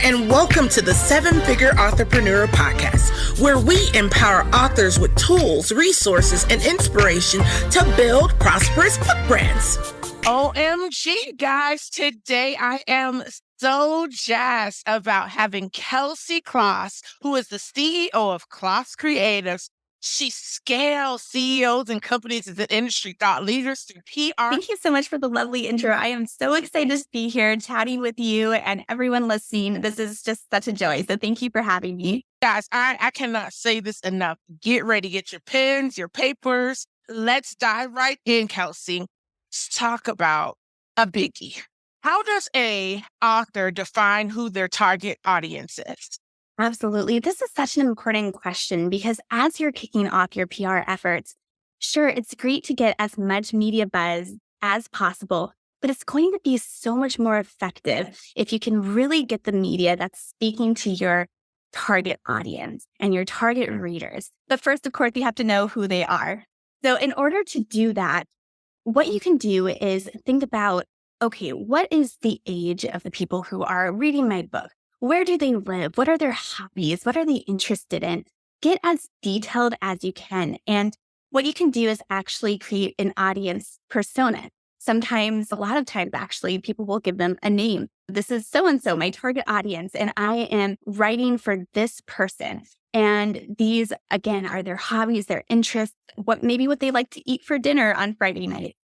and welcome to the Seven Figure Authorpreneur Podcast, where we empower authors with tools, resources, and inspiration to build prosperous book brands. OMG, guys, today I am so jazzed about having Kelsey Kloss, who is the CEO of KROSS Creatives. She scales CEOs and companies as an industry thought leaders through PR. Thank you so much for the lovely intro. I am so excited to be here chatting with you and everyone listening. This is just such a joy. So thank you for having me. Guys, I cannot say this enough. Get ready, get your pens, your papers. Let's dive right in, Kelsey. Let's talk about a biggie. How does a author define who their target audience is? Absolutely. This is such an important question because as you're kicking off your PR efforts, sure, it's great to get as much media buzz as possible, but it's going to be so much more effective if you can really get the media that's speaking to your target audience and your target readers. But first, of course, you have to know who they are. So in order to do that, what you can do is think about, okay, what is the age of the people who are reading my book? Where do they live? What are their hobbies? What are they interested in? Get as detailed as you can. And what you can do is actually create an audience persona. Sometimes, a lot of times actually, people will give them a name. This is so-and-so, my target audience, and I am writing for this person. And these, again, are their hobbies, their interests, what they like to eat for dinner on Friday night.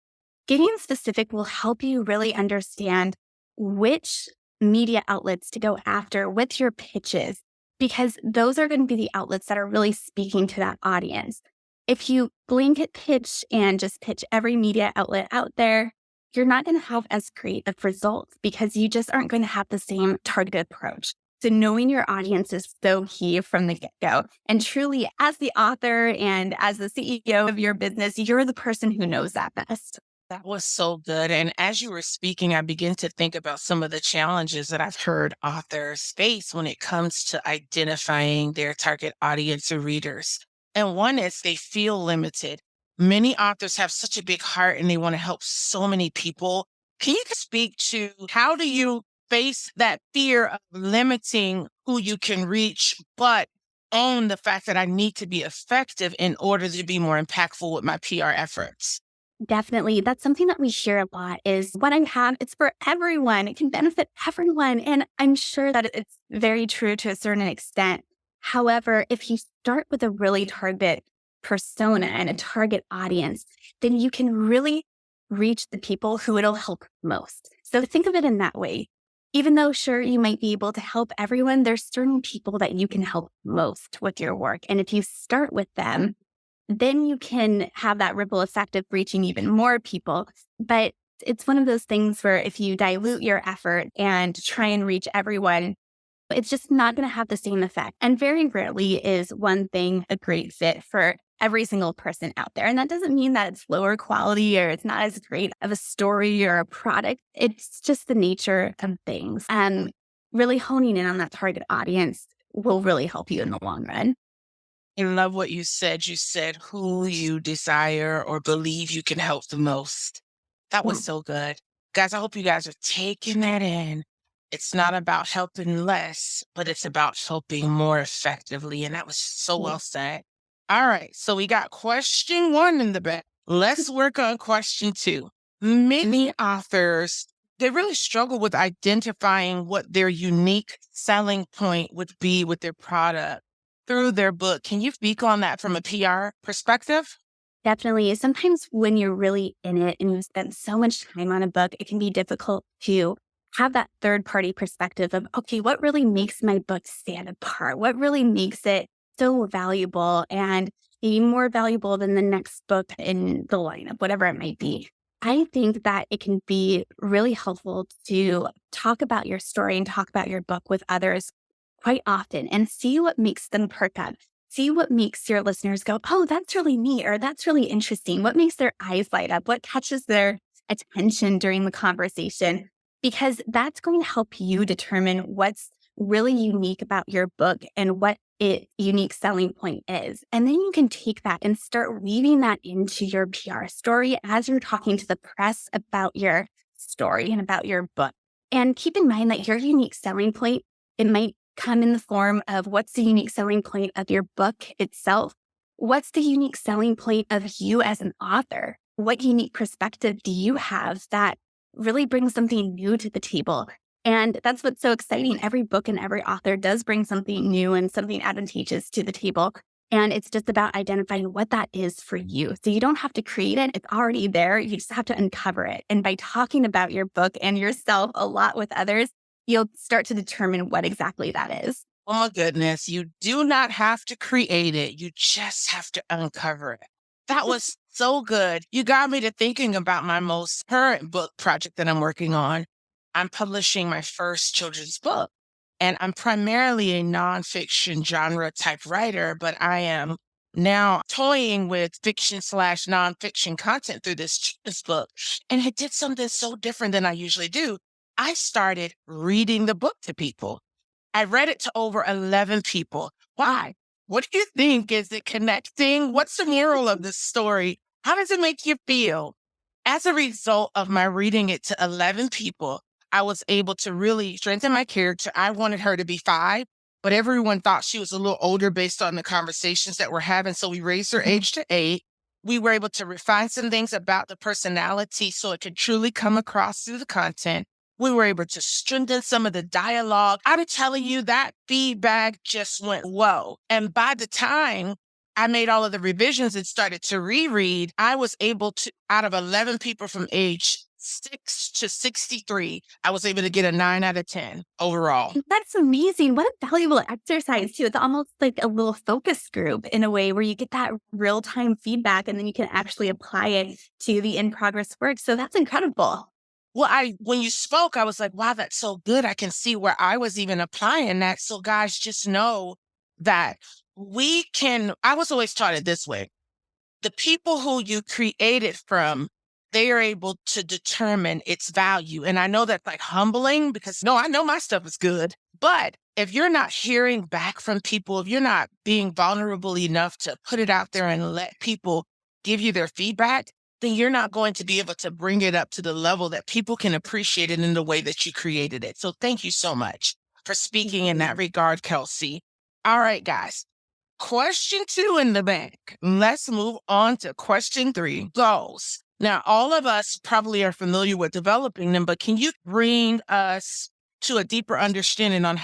Getting specific will help you really understand which media outlets to go after with your pitches, because those are going to be the outlets that are really speaking to that audience. If you blanket pitch and just pitch every media outlet out there, you're not going to have as great of results because you just aren't going to have the same targeted approach. So knowing your audience is so key from the get-go. And truly, as the author and as the CEO of your business, you're the person who knows that best. That was so good. And as you were speaking, I began to think about some of the challenges that I've heard authors face when it comes to identifying their target audience or readers. And one is they feel limited. Many authors have such a big heart and they want to help so many people. Can you speak to how do you face that fear of limiting who you can reach, but own the fact that I need to be effective in order to be more impactful with my PR efforts? Definitely. That's something that we hear a lot is what I have, it's for everyone. It can benefit everyone. And I'm sure that it's very true to a certain extent. However, if you start with a really target persona and a target audience, then you can really reach the people who it'll help most. So think of it in that way. Even though, sure, you might be able to help everyone, there's certain people that you can help most with your work. And if you start with them, then you can have that ripple effect of reaching even more people. But it's one of those things where if you dilute your effort and try and reach everyone, it's just not going to have the same effect. And very rarely is one thing a great fit for every single person out there. And that doesn't mean that it's lower quality or it's not as great of a story or a product. It's just the nature of things. And really honing in on that target audience will really help you in the long run. I love what you said. You said who you desire or believe you can help the most. That was so good. Guys, I hope you guys are taking that in. It's not about helping less, but it's about helping more effectively. And that was so well said. All right. So we got question 1 in the back. Let's work on question 2. Many authors, they really struggle with identifying what their unique selling point would be with their product through their book. Can you speak on that from a PR perspective? Definitely. Sometimes when you're really in it and you've spent so much time on a book, it can be difficult to have that third-party perspective of, okay, what really makes my book stand apart? What really makes it so valuable and maybe more valuable than the next book in the lineup, whatever it might be? I think that it can be really helpful to talk about your story and talk about your book with others quite often and see what makes them perk up. See what makes your listeners go, oh, that's really neat, or that's really interesting. What makes their eyes light up? What catches their attention during the conversation? Because that's going to help you determine what's really unique about your book and what its unique selling point is. And then you can take that and start weaving that into your PR story as you're talking to the press about your story and about your book. And keep in mind that your unique selling point It might come in the form of what's the unique selling point of your book itself? What's the unique selling point of you as an author? What unique perspective do you have that really brings something new to the table? And that's what's so exciting. Every book and every author does bring something new and something advantageous to the table. And it's just about identifying what that is for you. So you don't have to create it. It's already there. You just have to uncover it. And by talking about your book and yourself a lot with others, you'll start to determine what exactly that is. Oh my goodness. You do not have to create it. You just have to uncover it. That was so good. You got me to thinking about my most current book project that I'm working on. I'm publishing my first children's book, and I'm primarily a nonfiction genre type writer, but I am now toying with fiction/nonfiction content through this children's book. And I did something so different than I usually do. I started reading the book to people. I read it to over 11 people. Why? What do you think? Is it connecting? What's the moral of this story? How does it make you feel? As a result of my reading it to 11 people, I was able to really strengthen my character. I wanted her to be 5, but everyone thought she was a little older based on the conversations that we're having. So we raised her age to 8. We were able to refine some things about the personality so it could truly come across through the content. We were able to strengthen some of the dialogue. I'm telling you, that feedback just went whoa. And by the time I made all of the revisions and started to reread, I was able to, out of 11 people from age 6 to 63, I was able to get a 9 out of 10 overall. That's amazing. What a valuable exercise, too. It's almost like a little focus group in a way where you get that real time feedback and then you can actually apply it to the in progress work. So that's incredible. Well, when you spoke, I was like, wow, that's so good. I can see where I was even applying that. So guys, just know that I was always taught it this way. The people who you create it from, they are able to determine its value. And I know that's like humbling because no, I know my stuff is good. But if you're not hearing back from people, if you're not being vulnerable enough to put it out there and let people give you their feedback, then you're not going to be able to bring it up to the level that people can appreciate it in the way that you created it. So thank you so much for speaking in that regard, Kelsey. All right, guys. Question 2 in the bank. Let's move on to question 3, goals. Now, all of us probably are familiar with developing them, but can you bring us to a deeper understanding on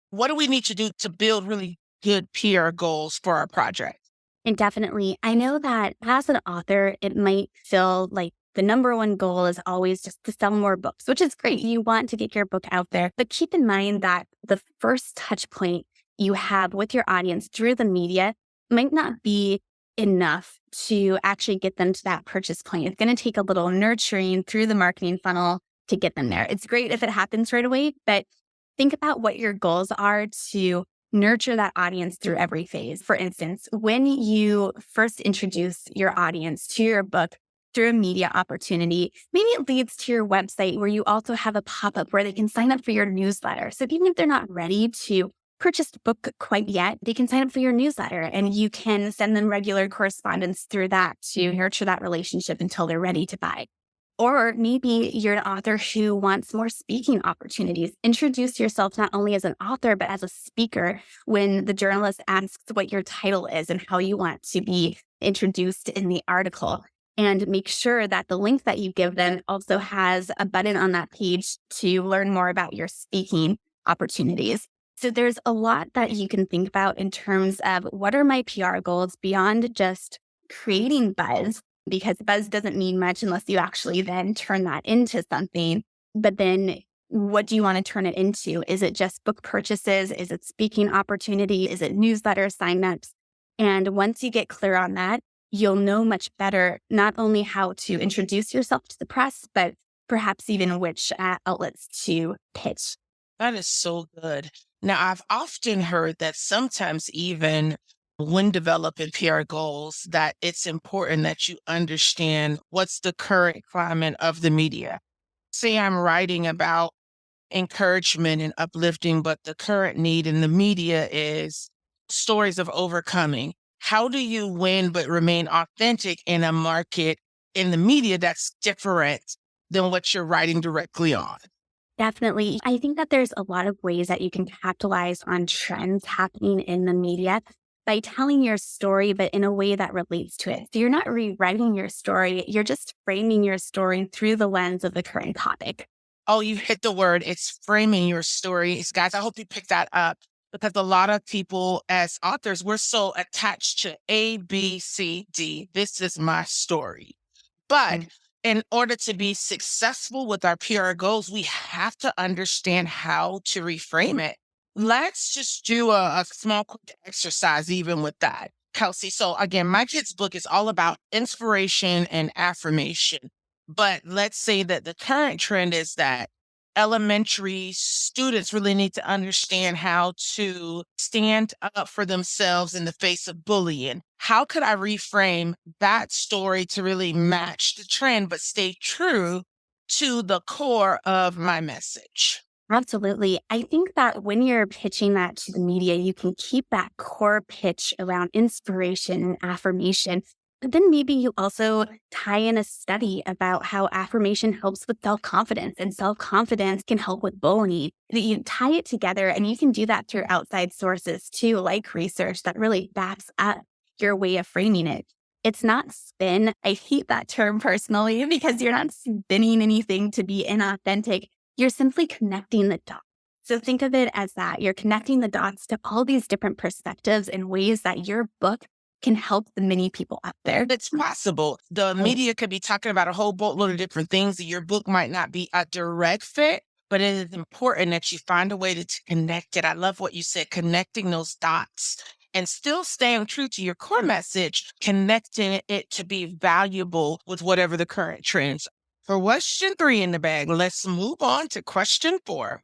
what do we need to do to build really good PR goals for our project? And definitely, I know that as an author, it might feel like the number one goal is always just to sell more books, which is great. You want to get your book out there, but keep in mind that the first touch point you have with your audience through the media might not be enough to actually get them to that purchase point. It's going to take a little nurturing through the marketing funnel to get them there. It's great if it happens right away, but think about what your goals are to nurture that audience through every phase. For instance, when you first introduce your audience to your book through a media opportunity, maybe it leads to your website where you also have a pop-up where they can sign up for your newsletter. So even if they're not ready to purchase the book quite yet, they can sign up for your newsletter and you can send them regular correspondence through that to nurture that relationship until they're ready to buy. Or maybe you're an author who wants more speaking opportunities. Introduce yourself not only as an author, but as a speaker when the journalist asks what your title is and how you want to be introduced in the article. And make sure that the link that you give them also has a button on that page to learn more about your speaking opportunities. So there's a lot that you can think about in terms of what are my PR goals beyond just creating buzz, because buzz doesn't mean much unless you actually then turn that into something. But then what do you want to turn it into? Is it just book purchases? Is it speaking opportunity? Is it newsletter signups? And once you get clear on that, you'll know much better not only how to introduce yourself to the press, but perhaps even which outlets to pitch. That is so good. Now, I've often heard that sometimes even when developing PR goals, that it's important that you understand what's the current climate of the media. Say I'm writing about encouragement and uplifting, but the current need in the media is stories of overcoming. How do you win but remain authentic in a market in the media that's different than what you're writing directly on? Definitely. I think that there's a lot of ways that you can capitalize on trends happening in the media by telling your story, but in a way that relates to it. So you're not rewriting your story, you're just framing your story through the lens of the current topic. Oh, you hit the word. It's framing your stories. Guys, I hope you pick that up because a lot of people as authors, we're so attached to A, B, C, D. This is my story. But in order to be successful with our PR goals, we have to understand how to reframe it. Let's just do a small quick exercise even with that, Kelsey. So again, my kid's book is all about inspiration and affirmation. But let's say that the current trend is that elementary students really need to understand how to stand up for themselves in the face of bullying. How could I reframe that story to really match the trend, but stay true to the core of my message? Absolutely. I think that when you're pitching that to the media, you can keep that core pitch around inspiration and affirmation. But then maybe you also tie in a study about how affirmation helps with self-confidence and self-confidence can help with bullying. You tie it together and you can do that through outside sources too, like research that really backs up your way of framing it. It's not spin. I hate that term personally because you're not spinning anything to be inauthentic. You're simply connecting the dots. So think of it as that. You're connecting the dots to all these different perspectives and ways that your book can help the many people out there. It's possible. The media could be talking about a whole boatload of different things. Your book might not be a direct fit, but it is important that you find a way to connect it. I love what you said, connecting those dots and still staying true to your core message, connecting it to be valuable with whatever the current trends. For question 3 in the bag, let's move on to question 4.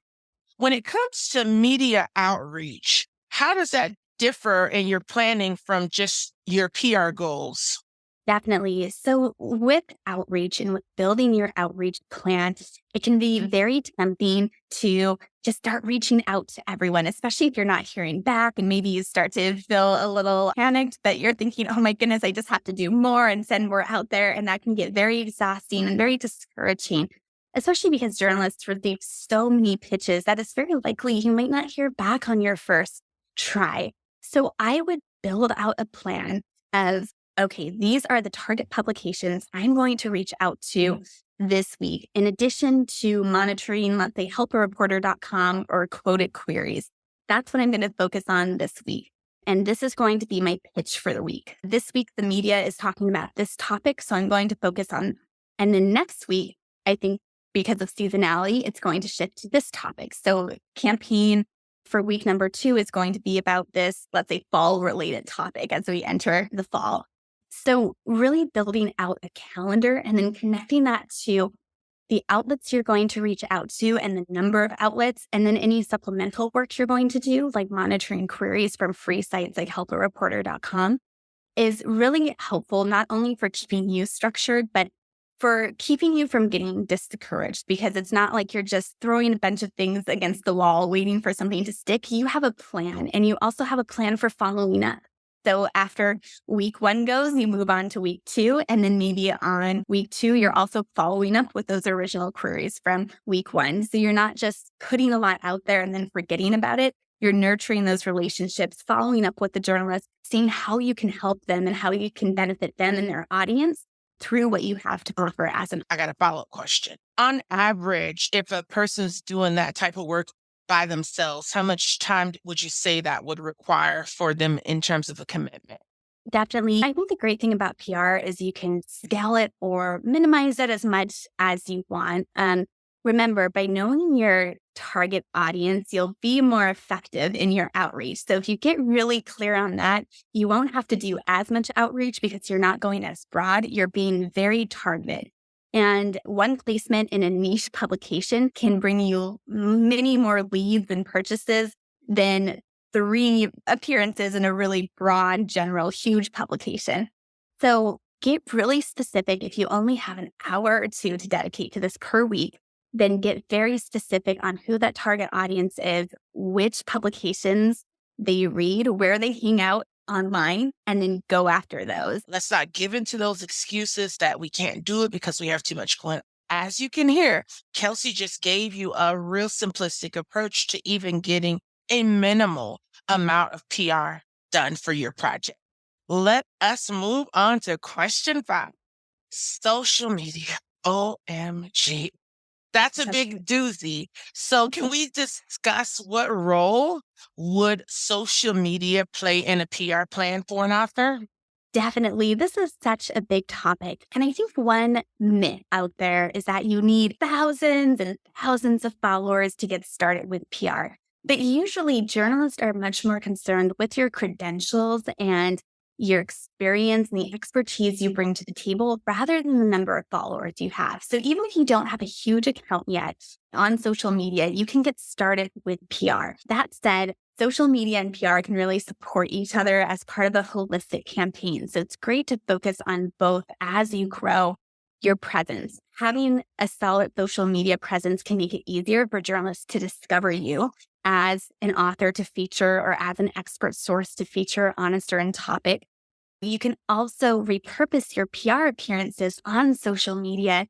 When it comes to media outreach, how does that differ in your planning from just your PR goals? Definitely. So with outreach and with building your outreach plan, it can be very tempting to just start reaching out to everyone, especially if you're not hearing back and maybe you start to feel a little panicked that you're thinking, oh my goodness, I just have to do more and send more out there. And that can get very exhausting and very discouraging, especially because journalists receive so many pitches that it's very likely you might not hear back on your first try. So I would build out a plan of, okay, these are the target publications I'm going to reach out to this week, in addition to monitoring, let's say, helpareporter.com or quoted queries. That's what I'm going to focus on this week. And this is going to be my pitch for the week. This week, the media is talking about this topic, so I'm going to focus on. And then next week, I think because of seasonality, it's going to shift to this topic. So campaign for week number 2 is going to be about this, let's say, fall-related topic as we enter the fall. So really building out a calendar and then connecting that to the outlets you're going to reach out to and the number of outlets, and then any supplemental work you're going to do, like monitoring queries from free sites like helpareporter.com, is really helpful, not only for keeping you structured, but for keeping you from getting discouraged, because it's not like you're just throwing a bunch of things against the wall, waiting for something to stick. You have a plan, and you also have a plan for following up. So after week 1 goes, you move on to week 2. And then maybe on week 2, you're also following up with those original queries from week 1. So you're not just putting a lot out there and then forgetting about it. You're nurturing those relationships, following up with the journalists, seeing how you can help them and how you can benefit them and their audience through what you have to offer as an. I got a follow-up question. On average, if a person's doing that type of work by themselves, how much time would you say that would require for them in terms of a commitment? Definitely. I think the great thing about PR is you can scale it or minimize it as much as you want. Remember, by knowing your target audience, you'll be more effective in your outreach. So if you get really clear on that, you won't have to do as much outreach because you're not going as broad. You're being very targeted. And one placement in a niche publication can bring you many more leads and purchases than 3 appearances in a really broad, general, huge publication. So get really specific. If you only have an hour or 2 to dedicate to this per week, then get very specific on who that target audience is, which publications they read, where they hang out online, and then go after those. Let's not give into those excuses that we can't do it because we have too much going as you can hear, Kelsey just gave you a real simplistic approach to even getting a minimal amount of PR done for your project. Let us move on to question 5. Social media. OMG. That's a big doozy. So can we discuss what role would social media play in a PR plan for an author? Definitely. This is such a big topic. And I think one myth out there is that you need thousands and thousands of followers to get started with PR. But usually, journalists are much more concerned with your credentials and your experience and the expertise you bring to the table rather than the number of followers you have. So even if you don't have a huge account yet on social media, you can get started with PR. That said, social media and PR can really support each other as part of a holistic campaign. So it's great to focus on both as you grow your presence. Having a solid social media presence can make it easier for journalists to discover you as an author to feature or as an expert source to feature on a certain topic. You can also repurpose your PR appearances on social media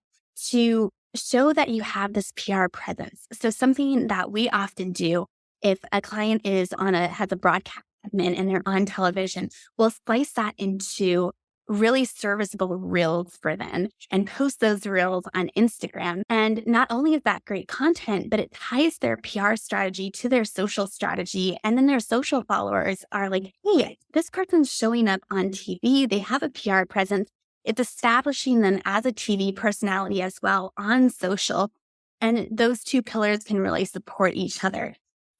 to show that you have this PR presence. So something that we often do if a client has a broadcast segment and they're on television, we'll slice that into really serviceable reels for them and post those reels on Instagram. And not only is that great content, but it ties their PR strategy to their social strategy. And then their social followers are like, hey, this person's showing up on TV. They have a PR presence. It's establishing them as a TV personality as well on social. And those two pillars can really support each other.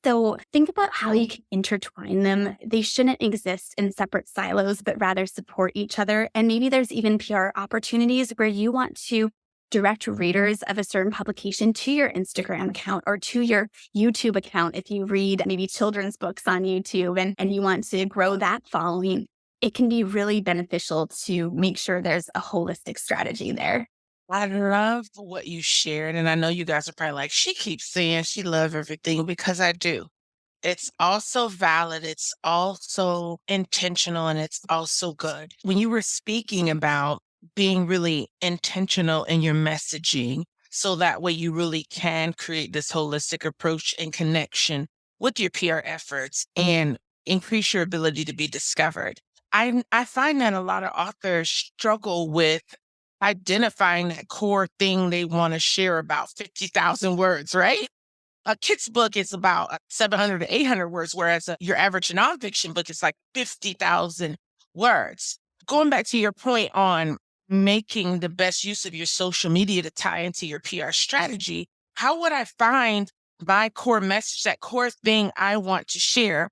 So think about how you can intertwine them. They shouldn't exist in separate silos, but rather support each other. And maybe there's even PR opportunities where you want to direct readers of a certain publication to your Instagram account or to your YouTube account if you read maybe children's books on YouTube and you want to grow that following. It can be really beneficial to make sure there's a holistic strategy there. I love what you shared. And I know you guys are probably like, she keeps saying she loves everything, because I do. It's also valid. It's also intentional, and it's also good. When you were speaking about being really intentional in your messaging, so that way you really can create this holistic approach and connection with your PR efforts and increase your ability to be discovered. I find that a lot of authors struggle with identifying that core thing they want to share about 50,000 words, right? A kid's book is about 700 to 800 words, whereas your average nonfiction book is like 50,000 words. Going back to your point on making the best use of your social media to tie into your PR strategy, how would I find my core message, that core thing I want to share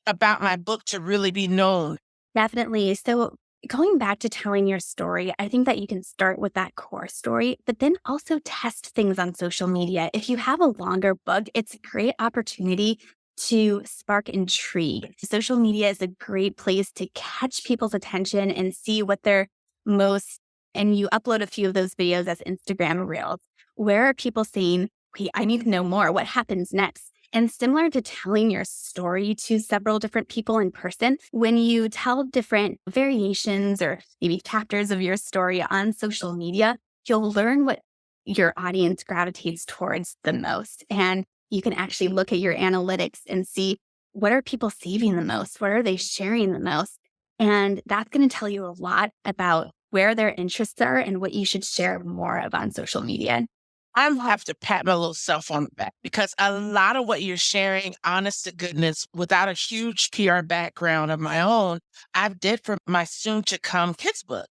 about my book to really be known? Definitely. So going back to telling your story, I think that you can start with that core story, but then also test things on social media. If you have a longer book, it's a great opportunity to spark intrigue. Social media is a great place to catch people's attention and see what they're most, and you upload a few of those videos as Instagram reels. Where are people saying, wait, I need to know more. What happens next? And similar to telling your story to several different people in person, when you tell different variations or maybe chapters of your story on social media, you'll learn what your audience gravitates towards the most. And you can actually look at your analytics and see, what are people saving the most? What are they sharing the most? And that's going to tell you a lot about where their interests are and what you should share more of on social media. I have to pat my little self on the back, because a lot of what you're sharing, honest to goodness, without a huge PR background of my own, I did for my soon to come kids book.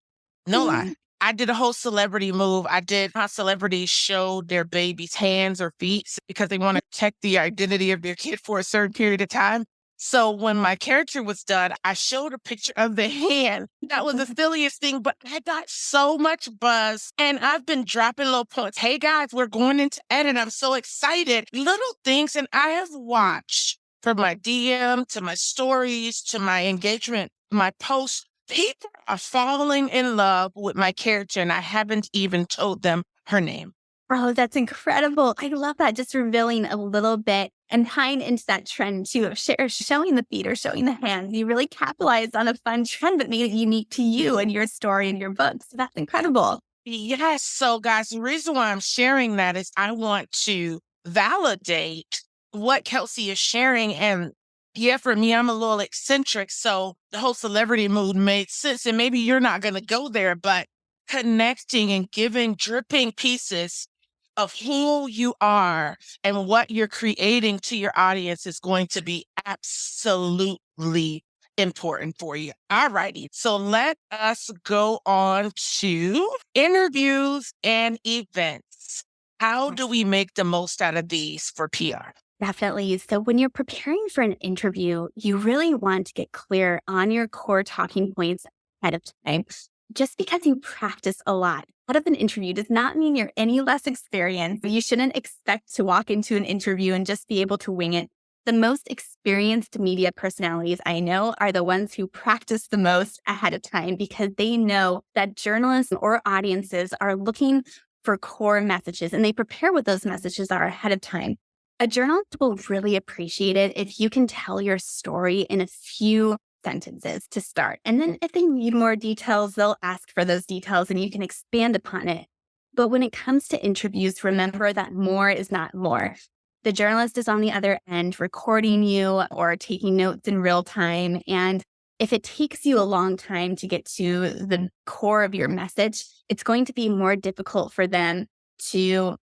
No lie. I did a whole celebrity move. I did how celebrities show their baby's hands or feet because they want to check the identity of their kid for a certain period of time. So when my character was done, I showed a picture of the hand. That was the silliest thing, but I got so much buzz, and I've been dropping little points. Hey guys, we're going into edit. I'm so excited. Little things. And I have watched from my DM to my stories to my engagement, my posts, people are falling in love with my character, and I haven't even told them her name. Oh, that's incredible. I love that. Just revealing a little bit and tying into that trend too of showing the feet or showing the hands. You really capitalized on a fun trend that made it unique to you and your story and your book. So that's incredible. Yes. So, guys, the reason why I'm sharing that is I want to validate what Kelsey is sharing. And yeah, for me, I'm a little eccentric. So the whole celebrity mood made sense. And maybe you're not going to go there, but connecting and giving dripping pieces of who you are and what you're creating to your audience is going to be absolutely important for you. All righty. So let us go on to interviews and events. How do we make the most out of these for PR? Definitely. So when you're preparing for an interview, you really want to get clear on your core talking points ahead of time. Just because you practice a lot out of an interview does not mean you're any less experienced. You shouldn't expect to walk into an interview and just be able to wing it. The most experienced media personalities I know are the ones who practice the most ahead of time because they know that journalists or audiences are looking for core messages and they prepare what those messages are ahead of time. A journalist will really appreciate it if you can tell your story in a few sentences to start. And then if they need more details, they'll ask for those details and you can expand upon it. But when it comes to interviews, remember that more is not more. The journalist is on the other end recording you or taking notes in real time. And if it takes you a long time to get to the core of your message, it's going to be more difficult for them to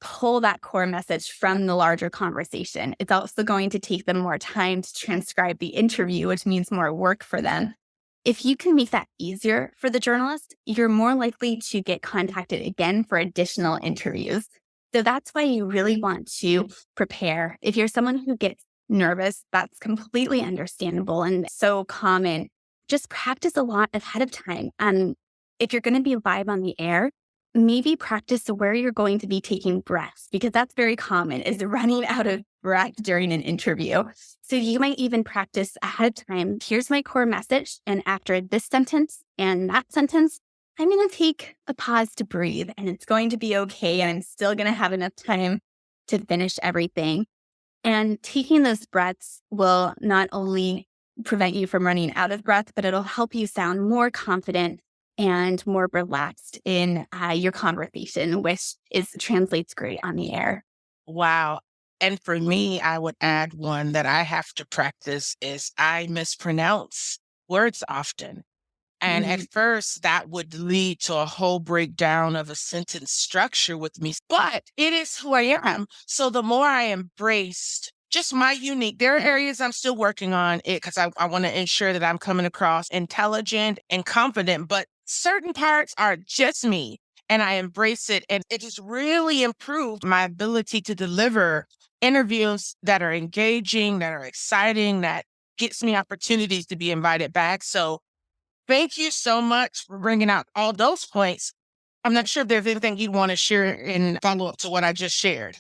pull that core message from the larger conversation. It's also going to take them more time to transcribe the interview, which means more work for them. If you can make that easier for the journalist, you're more likely to get contacted again for additional interviews. So that's why you really want to prepare. If you're someone who gets nervous, that's completely understandable and so common. Just practice a lot ahead of time. If you're going to be live on the air, maybe practice where you're going to be taking breaths because that's very common is running out of breath during an interview. So you might even practice ahead of time. Here's my core message. And after this sentence and that sentence, I'm going to take a pause to breathe and it's going to be okay. And I'm still going to have enough time to finish everything. And taking those breaths will not only prevent you from running out of breath, but it'll help you sound more confident and more relaxed in your conversation, which translates great on the air. Wow. And for me, I would add one that I have to practice is I mispronounce words often. And at first, that would lead to a whole breakdown of a sentence structure with me. But it is who I am. So the more I embraced just my unique, there are areas I'm still working on it because I want to ensure that I'm coming across intelligent and confident. But certain parts are just me and I embrace it. And it has really improved my ability to deliver interviews that are engaging, that are exciting, that gets me opportunities to be invited back. So thank you so much for bringing out all those points. I'm not sure if there's anything you'd want to share in follow up to what I just shared.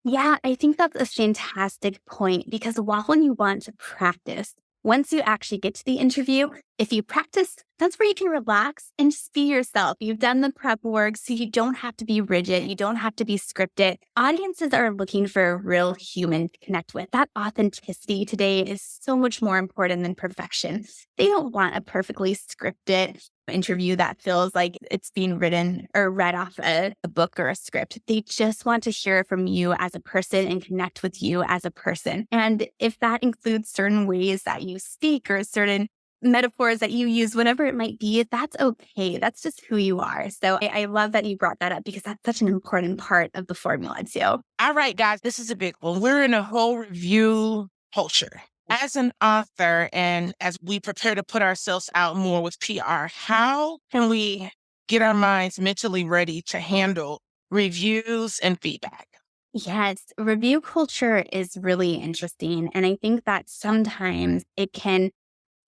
Yeah, I think that's a fantastic point because while you want to practice, once you actually get to the interview, if you practice, that's where you can relax and just be yourself. You've done the prep work, so you don't have to be rigid. You don't have to be scripted. Audiences are looking for a real human to connect with. That authenticity today is so much more important than perfection. They don't want a perfectly scripted interview that feels like it's being written or read off a book or a script. They just want to hear from you as a person and connect with you as a person. And if that includes certain ways that you speak or certain metaphors that you use, whatever it might be, that's okay. That's just who you are. So I love that you brought that up because that's such an important part of the formula too. All right, guys, this is a big one. We're in a whole review culture. As an author, and as we prepare to put ourselves out more with PR, how can we get our minds mentally ready to handle reviews and feedback? Yes, review culture is really interesting. And I think that sometimes it can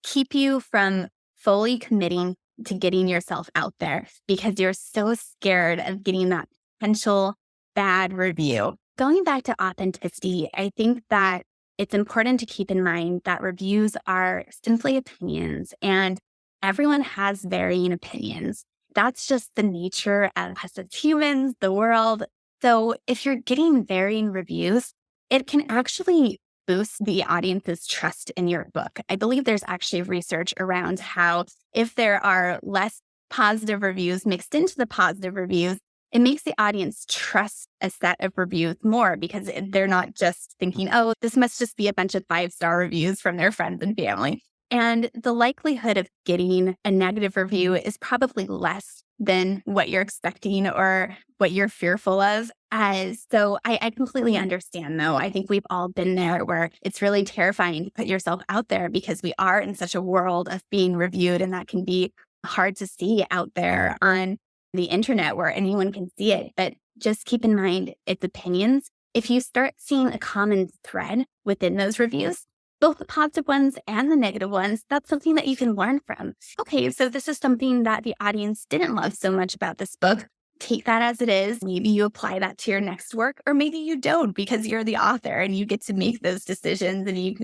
keep you from fully committing to getting yourself out there because you're so scared of getting that potential bad review. Going back to authenticity, I think that it's important to keep in mind that reviews are simply opinions and everyone has varying opinions. That's just the nature of us as humans, the world. So if you're getting varying reviews, it can actually boost the audience's trust in your book. I believe there's actually research around how if there are less positive reviews mixed into the positive reviews, it makes the audience trust a set of reviews more because they're not just thinking, oh, this must just be a bunch of 5-star reviews from their friends and family. And the likelihood of getting a negative review is probably less than what you're expecting or what you're fearful of. So I completely understand, though. I think we've all been there where it's really terrifying to put yourself out there because we are in such a world of being reviewed, and that can be hard to see out there on the internet where anyone can see it. But just keep in mind, it's opinions. If you start seeing a common thread within those reviews, both the positive ones and the negative ones, that's something that you can learn from. Okay, so this is something that the audience didn't love so much about this book. Take that as it is. Maybe you apply that to your next work, or maybe you don't because you're the author and you get to make those decisions and you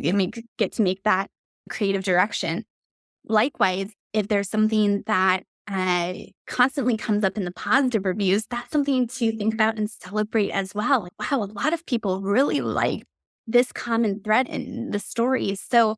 get to make that creative direction. Likewise, if there's something that constantly comes up in the positive reviews, that's something to think about and celebrate as well. Like, wow, a lot of people really like this common thread in the stories. So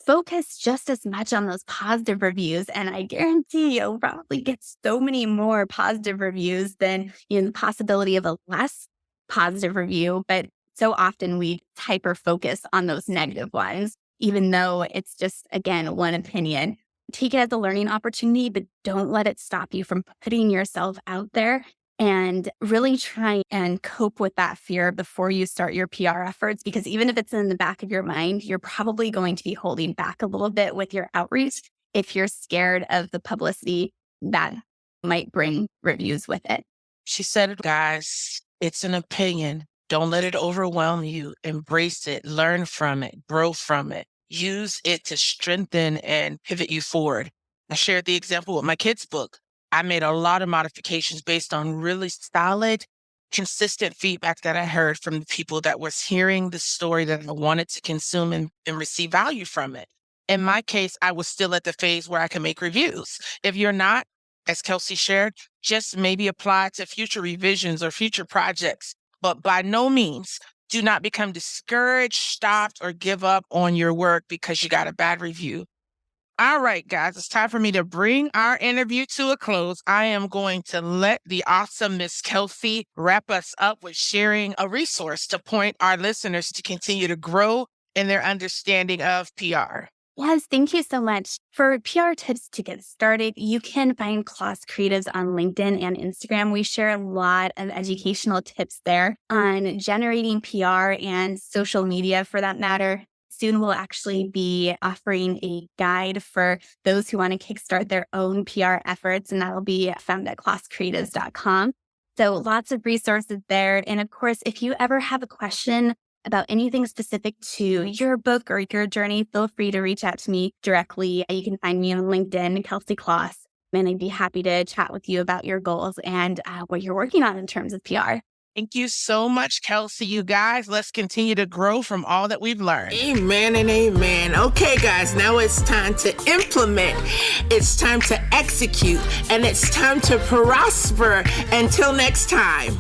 focus just as much on those positive reviews. And I guarantee you'll probably get so many more positive reviews than the possibility of a less positive review. But so often we hyper focus on those negative ones, even though it's just, again, one opinion. Take it as a learning opportunity, but don't let it stop you from putting yourself out there and really try and cope with that fear before you start your PR efforts. Because even if it's in the back of your mind, you're probably going to be holding back a little bit with your outreach if you're scared of the publicity that might bring reviews with it. She said it, guys. It's an opinion. Don't let it overwhelm you. Embrace it, learn from it, grow from it. Use it to strengthen and pivot you forward. I shared the example with my kids' book. I made a lot of modifications based on really solid, consistent feedback that I heard from the people that was hearing the story that I wanted to consume and receive value from it. In my case, I was still at the phase where I can make reviews. If you're not, as Kelsey shared, just maybe apply to future revisions or future projects. But by no means do not become discouraged, stopped, or give up on your work because you got a bad review. All right, guys, it's time for me to bring our interview to a close. I am going to let the awesome Miss Kelsey wrap us up with sharing a resource to point our listeners to continue to grow in their understanding of PR. Yes, thank you so much. For PR tips to get started, you can find KROSS Creatives on LinkedIn and Instagram. We share a lot of educational tips there on generating PR and social media for that matter. Soon we'll actually be offering a guide for those who want to kickstart their own PR efforts, and that'll be found at KROSScreatives.com. So lots of resources there. And of course, if you ever have a question about anything specific to your book or your journey, feel free to reach out to me directly. You can find me on LinkedIn, Kelsey Kloss, and I'd be happy to chat with you about your goals and what you're working on in terms of PR. Thank you so much, Kelsey. You guys, let's continue to grow from all that we've learned. Amen and amen. Okay, guys, now it's time to implement. It's time to execute, and it's time to prosper. Until next time.